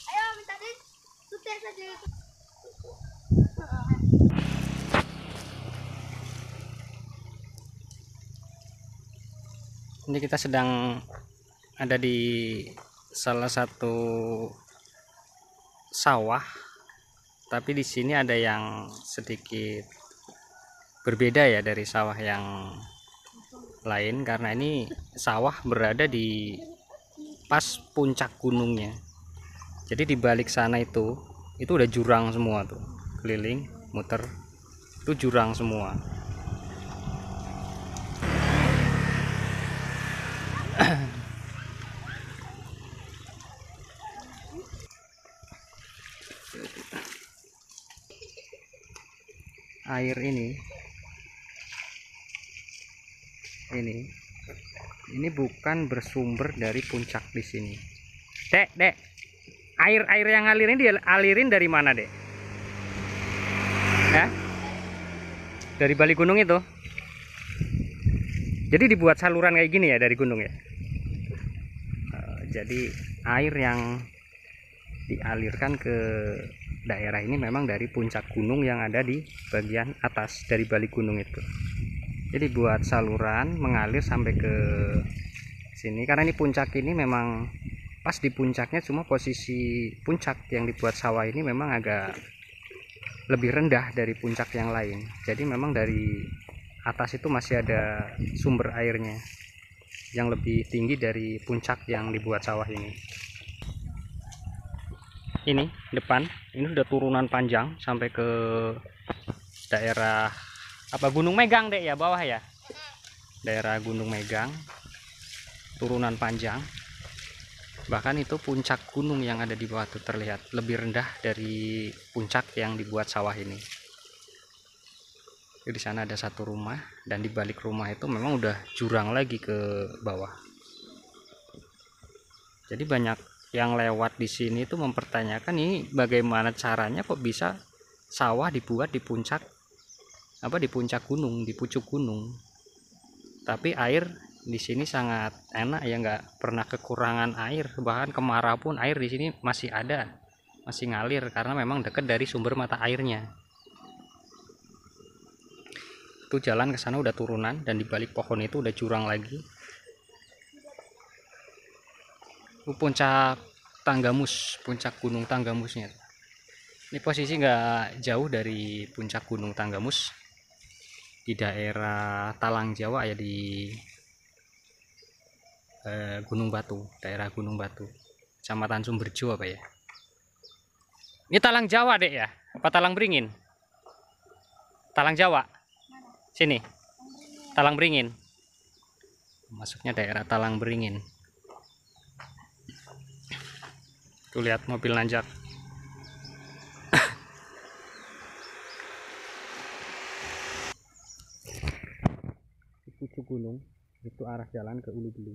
Ayo minta din, sutir saja. Ini kita sedang ada di salah satu sawah, tapi di sini ada yang sedikit berbeda ya dari sawah yang lain, karena ini sawah berada di pas puncak gunungnya. Jadi di balik sana itu udah jurang semua tuh, keliling muter itu jurang semua. Air ini bukan bersumber dari puncak di sini. Dek, air yang ngalir ini dialirin dari mana, Dek? Ya? Dari balik gunung itu. Jadi dibuat saluran kayak gini ya dari gunung ya. Jadi air yang dialirkan ke daerah ini memang dari puncak gunung yang ada di bagian atas dari balik gunung itu. Jadi buat saluran mengalir sampai ke sini, karena ini puncak ini memang pas di puncaknya, cuma posisi puncak yang dibuat sawah ini memang agak lebih rendah dari puncak yang lain. Jadi memang dari atas itu masih ada sumber airnya yang lebih tinggi dari puncak yang dibuat sawah ini. Ini depan ini sudah turunan panjang sampai ke daerah apa Gunung Megang, Dek, ya, bawah ya, daerah Gunung Megang, turunan panjang. Bahkan itu puncak gunung yang ada di bawah itu terlihat lebih rendah dari puncak yang dibuat sawah ini. Di sana ada satu rumah, dan di balik rumah itu memang udah jurang lagi ke bawah. Jadi banyak yang lewat di sini itu mempertanyakan ini bagaimana caranya kok bisa sawah dibuat di puncak di puncak gunung, di pucuk gunung. Tapi air di sini sangat enak ya, nggak pernah kekurangan air. Bahkan kemarau pun air di sini masih ada, masih ngalir karena memang dekat dari sumber mata airnya. Itu jalan ke sana udah turunan, dan di balik pohon itu udah jurang lagi. Puncak Tanggamus, puncak Gunung Tanggamusnya. Ini posisi nggak jauh dari puncak Gunung Tanggamus, di daerah Talang Jawa ya, di Gunung Batu, daerah Gunung Batu, Kecamatan Sumberjo apa ya. Ini Talang Jawa, Dek, ya? Apa Talang Beringin? Talang Jawa. Sini. Talang Beringin. Masuknya daerah Talang Beringin. Tuh lihat mobil nanjak. Pucuk gunung itu arah jalan ke Ulu Belu,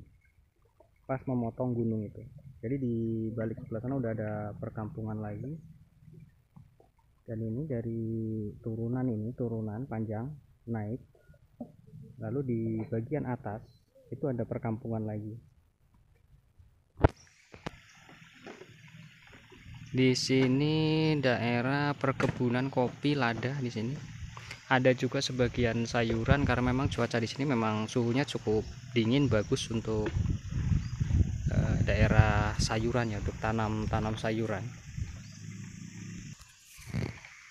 pas memotong gunung itu. Jadi di balik sebelah sana udah ada perkampungan lagi, dan ini dari turunan panjang naik, lalu di bagian atas itu ada perkampungan lagi. Di sini daerah perkebunan kopi lada di sini. Ada juga sebagian sayuran, karena memang cuaca di sini memang suhunya cukup dingin, bagus untuk daerah sayuran ya, untuk tanam sayuran.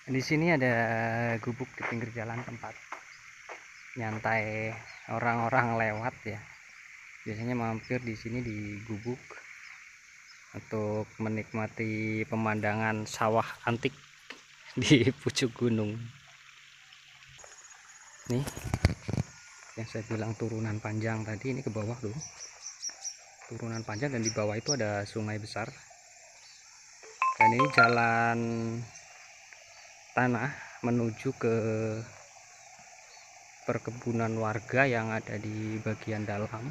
Di sini ada gubuk di pinggir jalan tempat nyantai orang-orang lewat ya. Biasanya mampir di sini di gubuk untuk menikmati pemandangan sawah antik di pucuk gunung. Nih yang saya bilang turunan panjang tadi, ini ke bawah tuh. Turunan panjang dan di bawah itu ada sungai besar. Dan ini jalan tanah menuju ke perkebunan warga yang ada di bagian dalam.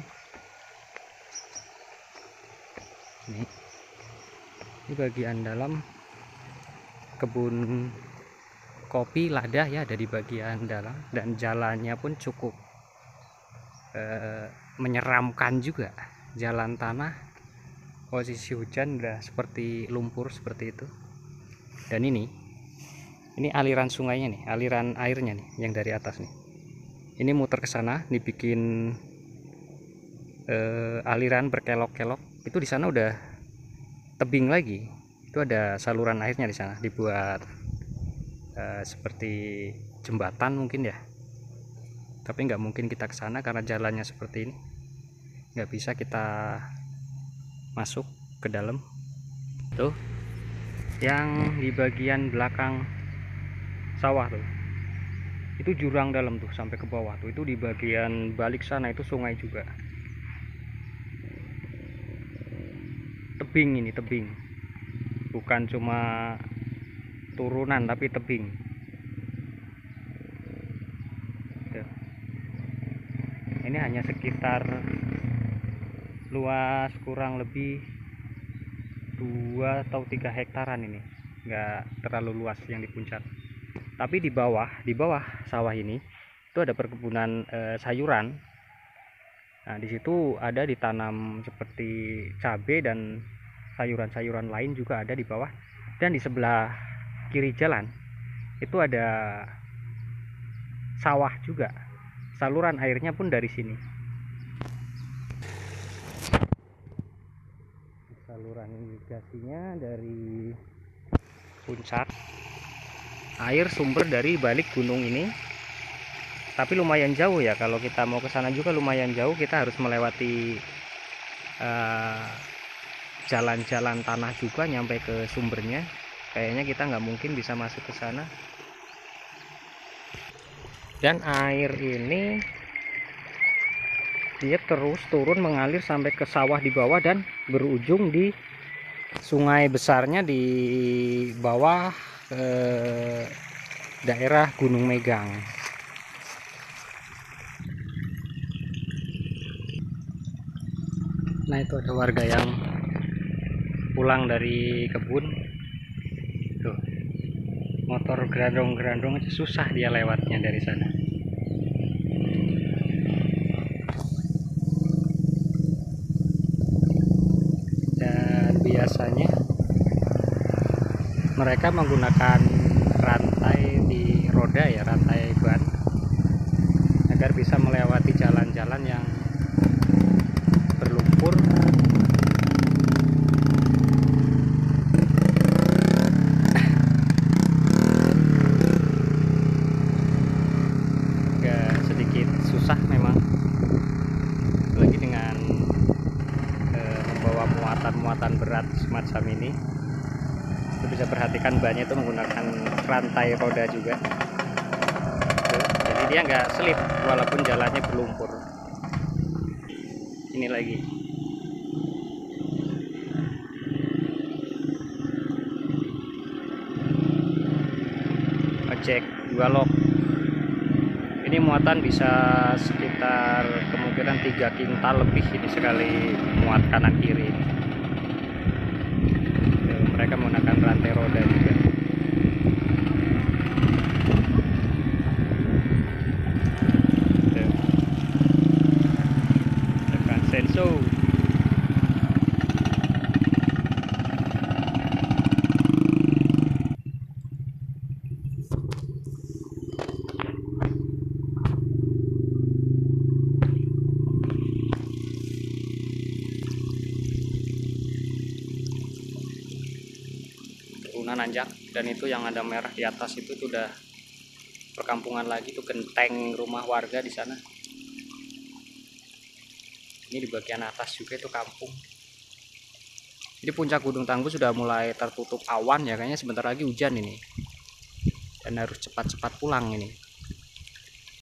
Ini bagian dalam kebun kopi lada ya, ada di bagian dalam, dan jalannya pun cukup menyeramkan juga. Jalan tanah, posisi hujan udah seperti lumpur seperti itu. Dan ini aliran sungainya nih, aliran airnya nih yang dari atas nih. Ini muter ke sana, dibikin aliran berkelok-kelok. Itu di sana udah tebing lagi. Itu ada saluran airnya di sana, dibuat seperti jembatan mungkin ya. Tapi nggak mungkin kita ke sana karena jalannya seperti ini. Nggak bisa kita masuk ke dalam. Tuh, yang di bagian belakang sawah tuh, itu jurang dalam tuh sampai ke bawah tuh. Itu di bagian balik sana itu sungai juga. Tebing, ini tebing, bukan cuma turunan tapi tebing. Tuh. Ini hanya sekitar luas kurang lebih 2 atau 3 hektaran, ini nggak terlalu luas yang di puncak. Tapi di bawah sawah ini itu ada perkebunan sayuran. Nah, di situ ada ditanam seperti cabai dan sayuran-sayuran lain juga ada di bawah. Dan di sebelah kiri jalan itu ada sawah juga. Saluran airnya pun dari sini. Saluran irigasinya dari puncak. Air sumber dari balik gunung ini. Tapi lumayan jauh ya, kalau kita mau ke sana juga lumayan jauh. Kita harus melewati jalan-jalan tanah juga nyampe ke sumbernya. Kayaknya kita nggak mungkin bisa masuk ke sana. Dan air ini dia terus turun mengalir sampai ke sawah di bawah dan berujung di sungai besarnya di bawah daerah Gunung Megang. Nah, itu ada warga yang pulang dari kebun. Tuh, motor gerandong-gerandong aja susah dia lewatnya dari sana. Dan biasanya mereka menggunakan rantai di roda ya, rantai ban, agar bisa melewati jalan-jalan yang berlumpur. Agak sedikit susah memang, lagi dengan membawa muatan-muatan berat semacam ini. Itu bisa perhatikan bannya itu menggunakan rantai roda juga. Tuh, jadi dia nggak selip walaupun jalannya berlumpur. Ini lagi ojek 2 lok. Ini muatan bisa sekitar kemungkinan 3 kintal lebih ini sekali muat kanan kiri. Mereka menggunakan rantai roda juga. Tekan senso. Turunan nanjak, dan itu yang ada merah di atas itu udah perkampungan lagi, tuh genteng rumah warga di sana. Ini di bagian atas juga itu kampung. Jadi puncak Gunung Tangguh sudah mulai tertutup awan ya, kayaknya sebentar lagi hujan ini. Dan harus cepat-cepat pulang ini.